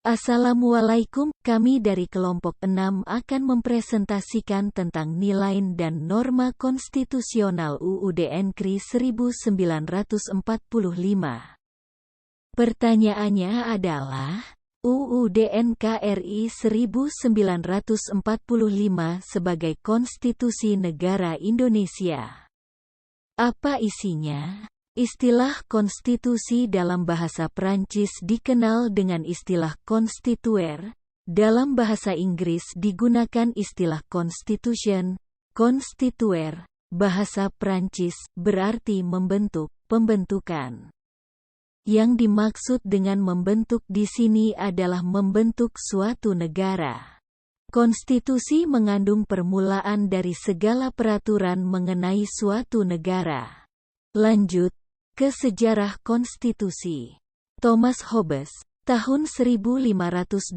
Assalamualaikum, kami dari kelompok 6 akan mempresentasikan tentang nilai dan norma konstitusional UUD NKRI 1945. Pertanyaannya adalah, UUD NKRI 1945 sebagai Konstitusi Negara Indonesia. Apa isinya? Istilah konstitusi dalam bahasa Prancis dikenal dengan istilah constituer, dalam bahasa Inggris digunakan istilah constitution, constituer, bahasa Prancis berarti membentuk, pembentukan. Yang dimaksud dengan membentuk di sini adalah membentuk suatu negara. Konstitusi mengandung permulaan dari segala peraturan mengenai suatu negara. Lanjut ke sejarah konstitusi. Thomas Hobbes, tahun 1588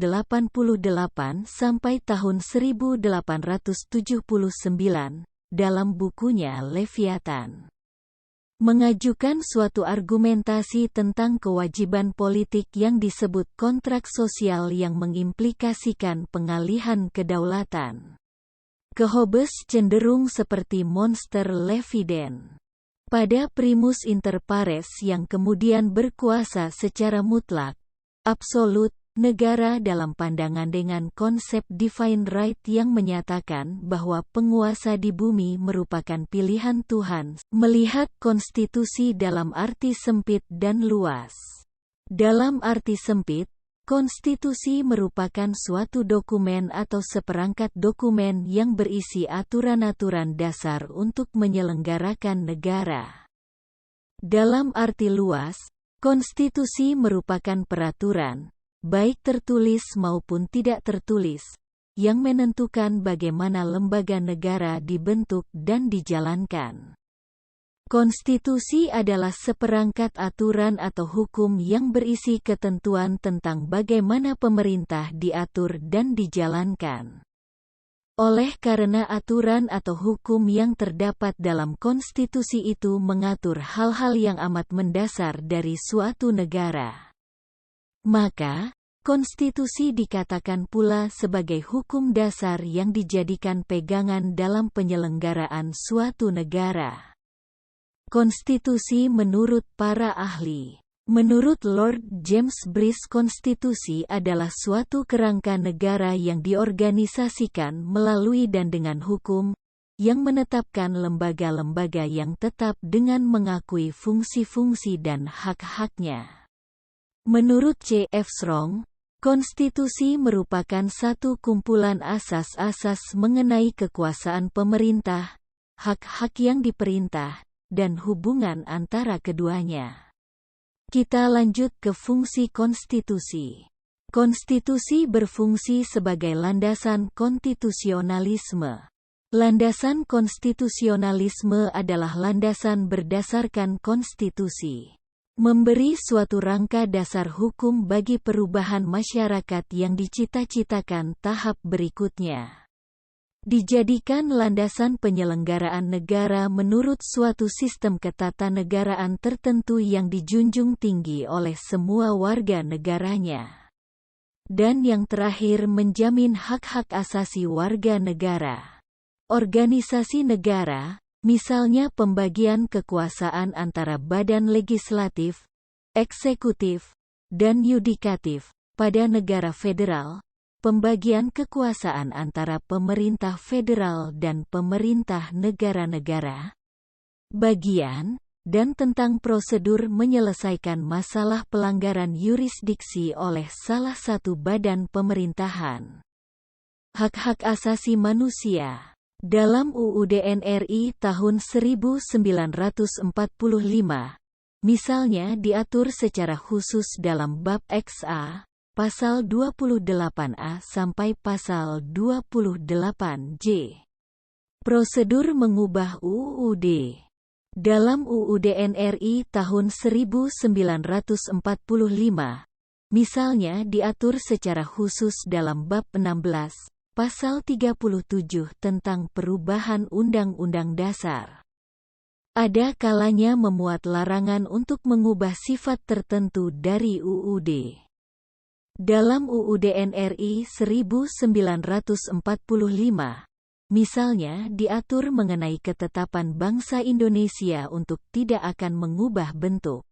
sampai tahun 1879, dalam bukunya Leviathan, mengajukan suatu argumentasi tentang kewajiban politik yang disebut kontrak sosial yang mengimplikasikan pengalihan kedaulatan. Ke Hobbes cenderung seperti monster Leviathan pada primus inter pares yang kemudian berkuasa secara mutlak, absolut, negara dalam pandangan dengan konsep divine right yang menyatakan bahwa penguasa di bumi merupakan pilihan Tuhan, melihat konstitusi dalam arti sempit dan luas. Dalam arti sempit, konstitusi merupakan suatu dokumen atau seperangkat dokumen yang berisi aturan-aturan dasar untuk menyelenggarakan negara. Dalam arti luas, konstitusi merupakan peraturan, baik tertulis maupun tidak tertulis, yang menentukan bagaimana lembaga negara dibentuk dan dijalankan. Konstitusi adalah seperangkat aturan atau hukum yang berisi ketentuan tentang bagaimana pemerintah diatur dan dijalankan. Oleh karena aturan atau hukum yang terdapat dalam konstitusi itu mengatur hal-hal yang amat mendasar dari suatu negara, maka konstitusi dikatakan pula sebagai hukum dasar yang dijadikan pegangan dalam penyelenggaraan suatu negara. Konstitusi menurut para ahli. Menurut Lord James Brice, konstitusi adalah suatu kerangka negara yang diorganisasikan melalui dan dengan hukum, yang menetapkan lembaga-lembaga yang tetap dengan mengakui fungsi-fungsi dan hak-haknya. Menurut C.F. Strong, konstitusi merupakan satu kumpulan asas-asas mengenai kekuasaan pemerintah, hak-hak yang diperintah, dan hubungan antara keduanya. Kita lanjut ke fungsi konstitusi. Konstitusi berfungsi sebagai landasan konstitusionalisme. Landasan konstitusionalisme adalah landasan berdasarkan konstitusi, memberi suatu rangka dasar hukum bagi perubahan masyarakat yang dicita-citakan tahap berikutnya. Dijadikan landasan penyelenggaraan negara menurut suatu sistem ketatanegaraan tertentu yang dijunjung tinggi oleh semua warga negaranya. Dan yang terakhir menjamin hak-hak asasi warga negara. Organisasi negara, misalnya pembagian kekuasaan antara badan legislatif, eksekutif, dan yudikatif, pada negara federal, pembagian kekuasaan antara pemerintah federal dan pemerintah negara-negara, bagian, dan tentang prosedur menyelesaikan masalah pelanggaran yurisdiksi oleh salah satu badan pemerintahan. Hak-hak asasi manusia. Dalam UUD NRI tahun 1945, misalnya diatur secara khusus dalam bab XA, Pasal 28A sampai Pasal 28J. Prosedur mengubah UUD. Dalam UUD NRI tahun 1945, misalnya diatur secara khusus dalam bab 16, Pasal 37 tentang perubahan Undang-Undang Dasar. Ada kalanya memuat larangan untuk mengubah sifat tertentu dari UUD. Dalam UUD NRI 1945, misalnya diatur mengenai ketetapan bangsa Indonesia untuk tidak akan mengubah bentuk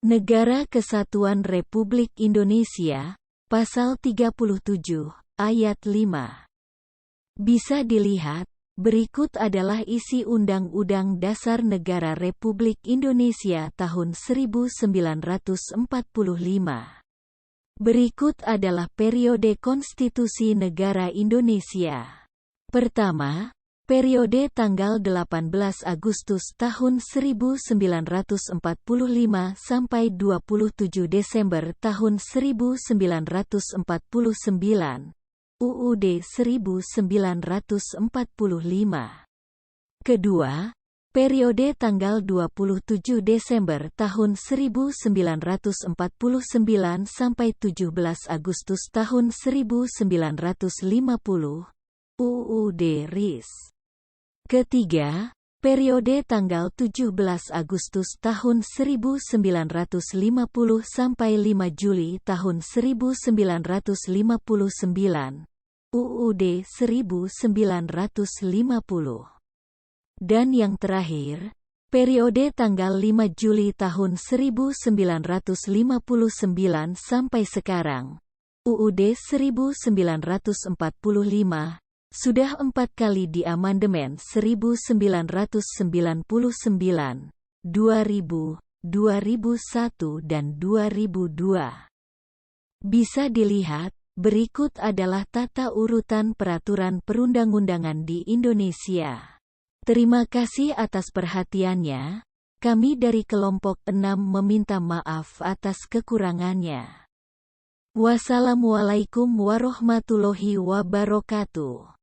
Negara Kesatuan Republik Indonesia, Pasal 37, Ayat 5. Bisa dilihat, berikut adalah isi Undang-Undang Dasar Negara Republik Indonesia tahun 1945. Berikut adalah periode konstitusi negara Indonesia. Pertama, periode tanggal 18 Agustus tahun 1945 sampai 27 Desember tahun 1949. UUD 1945. Kedua, periode tanggal 27 Desember tahun 1949 sampai 17 Agustus tahun 1950, UUD RIS. Ketiga, periode tanggal 17 Agustus tahun 1950 sampai 5 Juli tahun 1959, UUD 1950. Dan yang terakhir, periode tanggal 5 Juli tahun 1959 sampai sekarang, UUD 1945, sudah 4 kali diamandemen 1999, 2000, 2001 dan 2002. Bisa dilihat, berikut adalah tata urutan peraturan perundang-undangan di Indonesia. Terima kasih atas perhatiannya. Kami dari kelompok 6 meminta maaf atas kekurangannya. Wassalamualaikum warahmatullahi wabarakatuh.